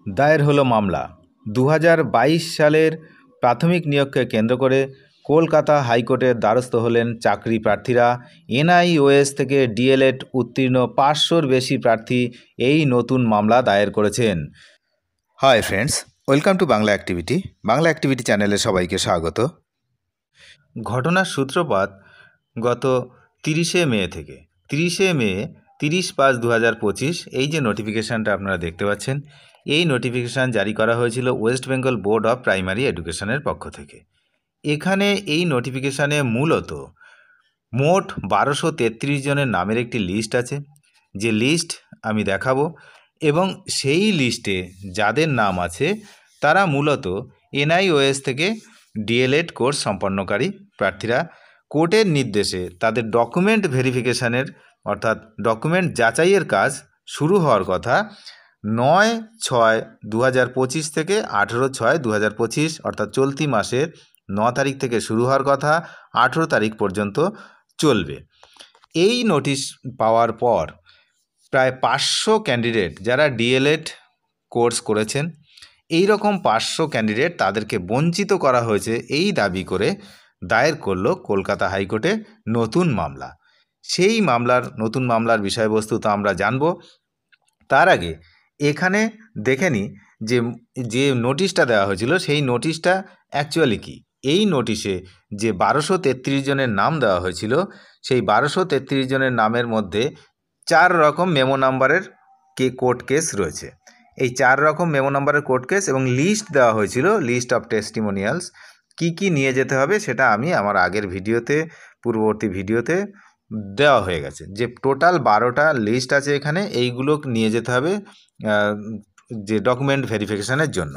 দায়ের হলো মামলা। 2022 সালের প্রাথমিক নিয়োগকে কেন্দ্র করে কলকাতা হাইকোর্টের দ্বারস্থ হলেন চাকরি প্রার্থীরা। এনআইওএস থেকে ডিএলএড উত্তীর্ণ 500-র বেশি প্রার্থী এই নতুন মামলা দায়ের করেছেন। Hi friends, welcome to Bangla activity. Bangla activity চ্যানেলে সবাইকে স্বাগত। ঘটনার সূত্রপাত গত 30শে মে থেকে। 30শে মে 30/5/2025 এই যে নোটিফিকেশানটা আপনারা দেখতে পাচ্ছেন, এই নোটিফিকেশান জারি করা হয়েছিল West Bengal board of primary এডুকেশনের পক্ষ থেকে। এখানে এই নোটিফিকেশানে মূলত মোট 1233 জনের নামের একটি লিস্ট আছে, যে লিস্ট আমি দেখাবো, এবং সেই লিস্টে যাদের নাম আছে তারা মূলত এনআইওএস থেকে ডিএলএড কোর্স সম্পন্নকারী প্রার্থীরা। কোর্টের নির্দেশে তাদের ডকুমেন্ট ভেরিফিকেশানের অর্থাৎ ডকুমেন্ট যাচাইয়ের কাজ শুরু হওয়ার কথা 9/6/2025 থেকে 18/6/2025 অর্থাৎ চলতি মাসের 9 তারিখ থেকে শুরু হওয়ার কথা 18 তারিখ পর্যন্ত চলবে। এই নোটিশ পাওয়ার পর প্রায় 500 ক্যান্ডিডেট যারা ডিএলএড কোর্স করেছেন, এই রকম 500 ক্যান্ডিডেট তাদেরকে বঞ্চিত করা হয়েছে এই দাবি করে দায়ের করল কলকাতা হাইকোর্টে নতুন মামলা। সেই নতুন মামলার বিষয়বস্তু তো আমরা জানব। তার আগে এখানে দেখে নিই যে নোটিশটা দেওয়া হয়েছিল সেই নোটিশটা অ্যাকচুয়ালি কী। এই নোটিশে যে 1233 জনের নাম দেওয়া হয়েছিল, সেই 1233 জনের নামের মধ্যে 4 রকম মেমো নাম্বারের কোর্ট কেস রয়েছে। এই 4 রকম মেমো নাম্বারের কোর্ট কেস এবং লিস্ট দেওয়া হয়েছিল, লিস্ট অফ টেস্টিমোনিয়ালস। কি নিয়ে যেতে হবে সেটা আমি আমার আগের পূর্ববর্তী ভিডিওতে দেওয়া হয়ে গেছে। যে টোটাল 12টা লিস্ট আছে এখানে, এইগুলো নিয়ে যেতে হবে যে ডকুমেন্ট ভেরিফিকেশানের জন্য।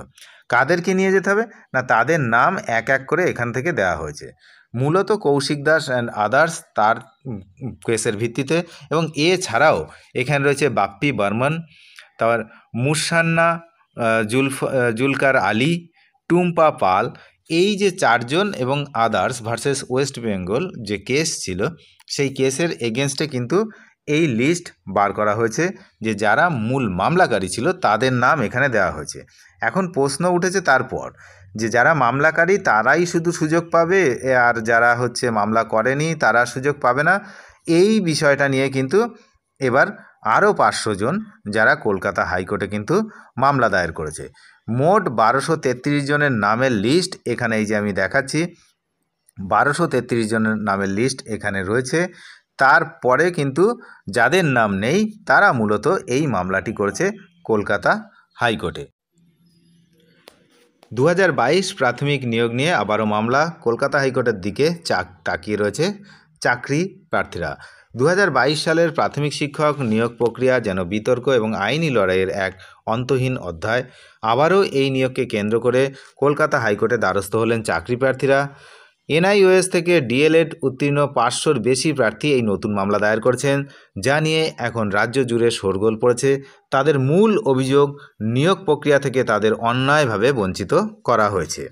কাদেরকে নিয়ে যেতে হবে না, তাদের নাম এক এক করে এখান থেকে দেওয়া হয়েছে। মূলত কৌশিক দাস অ্যান্ড আদার্স তার কেসের ভিত্তিতে, এবং এছাড়াও এখানে রয়েছে বাপ্পি বর্মন, তারপর মুসান্না জুলকার আলী, টুম্পা পাল, এই যে 4 জন এবং আদার্স ভার্সেস ওয়েস্ট বেঙ্গল যে কেস ছিল, সেই কেসের এগেনস্টে কিন্তু এই লিস্ট বার করা হয়েছে। যে যারা মূল মামলাকারী ছিল তাদের নাম এখানে দেওয়া হয়েছে। এখন প্রশ্ন উঠেছে তারপর যে যারা মামলাকারী তারাই শুধু সুযোগ পাবে, আর যারা মামলা করেনি তারা সুযোগ পাবে না। এই বিষয়টা নিয়ে কিন্তু এবার আরও 500 জন যারা কলকাতা হাইকোর্টে কিন্তু মামলা দায়ের করেছে। মোট 1233 জনের নামের লিস্ট এখানে এই যে আমি দেখাচ্ছি, 1233 জনের নামের লিস্ট এখানে রয়েছে। তারপরে কিন্তু যাদের নাম নেই তারা মূলত এই মামলাটি করেছে কলকাতা হাইকোর্টে। 2022 প্রাথমিক নিয়োগ নিয়ে আবারও মামলা। কলকাতা হাইকোর্টের দিকে তাকিয়ে রয়েছে চাকরি প্রার্থীরা। 2022 সালের প্রাথমিক শিক্ষক নিয়োগ প্রক্রিয়া যেন বিতর্ক এবং আইনি লড়াইয়ের এক অন্তহীন অধ্যায়। আবারও এই নিয়োগকে কেন্দ্র করে কলকাতা হাইকোর্টে দ্বারস্থ হলেন চাকরি প্রার্থীরা। এনআইওএস থেকে ডিএলএড উত্তীর্ণ 500-র বেশি প্রার্থী এই নতুন মামলা দায়ের করেছেন, যা নিয়ে এখন রাজ্য জুড়ে শোরগোল পড়েছে। তাদের মূল অভিযোগ, নিয়োগ প্রক্রিয়া থেকে তাদের অন্যায়ভাবে বঞ্চিত করা হয়েছে।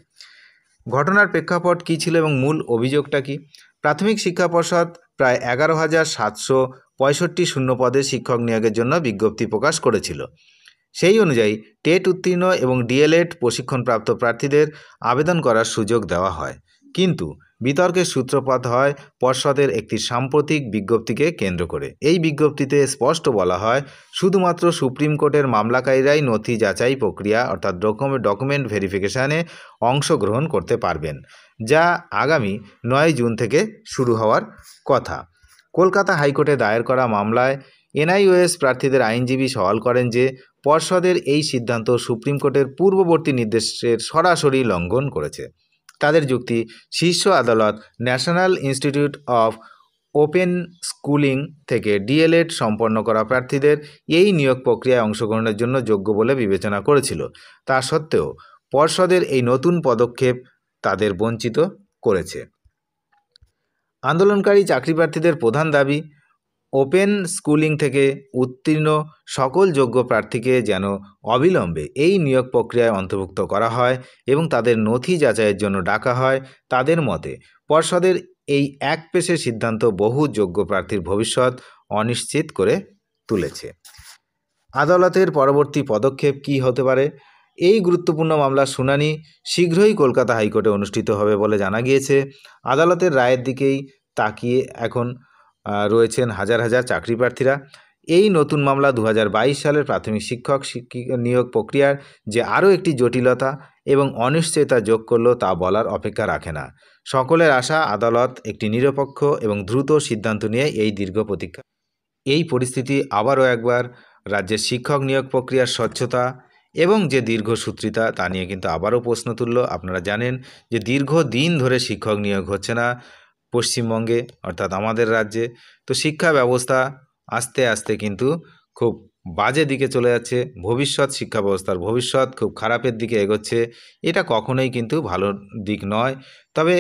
ঘটনার প্রেক্ষাপট কী ছিল এবং মূল অভিযোগটা কী? প্রাথমিক শিক্ষা পর্ষদ প্রায় 11,765 শূন্য পদে শিক্ষক নিয়োগের জন্য বিজ্ঞপ্তি প্রকাশ করেছিল। সেই অনুযায়ী টেট উত্তীর্ণ এবং ডিএলএড প্রশিক্ষণপ্রাপ্ত প্রার্থীদের আবেদন করার সুযোগ দেওয়া হয়। কিন্তু বিতর্কের সূত্রপাত হয় পর্ষদের একটি সাম্প্রতিক বিজ্ঞপ্তিকে কেন্দ্র করে। এই বিজ্ঞপ্তিতে স্পষ্ট বলা হয়, শুধুমাত্র সুপ্রিম কোর্টের মামলাকারীরাই নথি যাচাই প্রক্রিয়া অর্থাৎ ডকুমেন্ট ভেরিফিকেশানে অংশগ্রহণ করতে পারবেন, যা আগামী 9 জুন থেকে শুরু হওয়ার কথা। কলকাতা হাইকোর্টে দায়ের করা মামলায় এনআইওএস প্রার্থীদের আইনজীবী সওয়াল করেন যে পর্ষদের এই সিদ্ধান্ত সুপ্রিম কোর্টের পূর্ববর্তী নির্দেশের সরাসরি লঙ্ঘন করেছে। তাদের যুক্তি, শীর্ষ আদালত national institute of open schooling থেকে ডিএলএড সম্পন্ন করা প্রার্থীদের এই নিয়োগ প্রক্রিয়ায় অংশগ্রহণের জন্য যোগ্য বলে বিবেচনা করেছিল। তা সত্ত্বেও পর্ষদের এই নতুন পদক্ষেপ তাদের বঞ্চিত করেছে। আন্দোলনকারী চাকরি প্রার্থীদের প্রধান দাবি, ওপেন স্কুলিং থেকে উত্তীর্ণ সকল যোগ্য প্রার্থীকে যেন অবিলম্বে এই নিয়োগ প্রক্রিয়ায় অন্তর্ভুক্ত করা হয় এবং তাদের নথি যাচাইয়ের জন্য ডাকা হয়। তাদের মতে পর্ষদের এই একপেশে সিদ্ধান্ত বহু যোগ্য প্রার্থীর ভবিষ্যৎ অনিশ্চিত করে তুলেছে। আদালতের পরবর্তী পদক্ষেপ কী হতে পারে? এই গুরুত্বপূর্ণ মামলার শুনানি শীঘ্রই কলকাতা হাইকোর্টে অনুষ্ঠিত হবে বলে জানা গিয়েছে। আদালতের রায়ের দিকেই তাকিয়ে এখন রয়েছেন হাজার হাজার চাকরি প্রার্থীরা। এই নতুন মামলা 2022 সালের প্রাথমিক শিক্ষক নিয়োগ প্রক্রিয়ার যে আরও একটি জটিলতা এবং অনিশ্চয়তা যোগ করলো তা বলার অপেক্ষা রাখে না। সকলের আশা আদালত একটি নিরপেক্ষ এবং দ্রুত সিদ্ধান্ত নিয়ে এই দীর্ঘ প্রতীক্ষা। এই পরিস্থিতি আবারও একবার রাজ্যের শিক্ষক নিয়োগ প্রক্রিয়ার স্বচ্ছতা এবং যে দীর্ঘসূত্রিতা তা নিয়ে কিন্তু আবারও প্রশ্ন তুলল। আপনারা জানেন যে দীর্ঘদিন ধরে শিক্ষক নিয়োগ হচ্ছে না পশ্চিমবঙ্গে, অর্থাৎ আমাদের রাজ্যে। তো শিক্ষা ব্যবস্থা আস্তে আস্তে কিন্তু খুব বাজে দিকে চলে যাচ্ছে। ভবিষ্যৎ শিক্ষা ব্যবস্থার ভবিষ্যৎ খুব খারাপের দিকে এগোচ্ছে। এটা কখনোই কিন্তু ভালো দিক নয়। তবে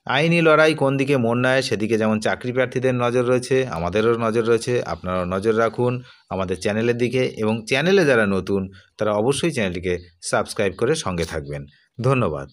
আইনি লড়াই কোন দিকে মন নেয় সেদিকে যেমন চাকরি প্রার্থীদের নজর রয়েছে, আমাদেরও নজর রয়েছে। আপনারাও নজর রাখুন আমাদের চ্যানেলের দিকে, এবং চ্যানেলে যারা নতুন তারা অবশ্যই চ্যানেলটিকে সাবস্ক্রাইব করে সঙ্গে থাকবেন। ধন্যবাদ।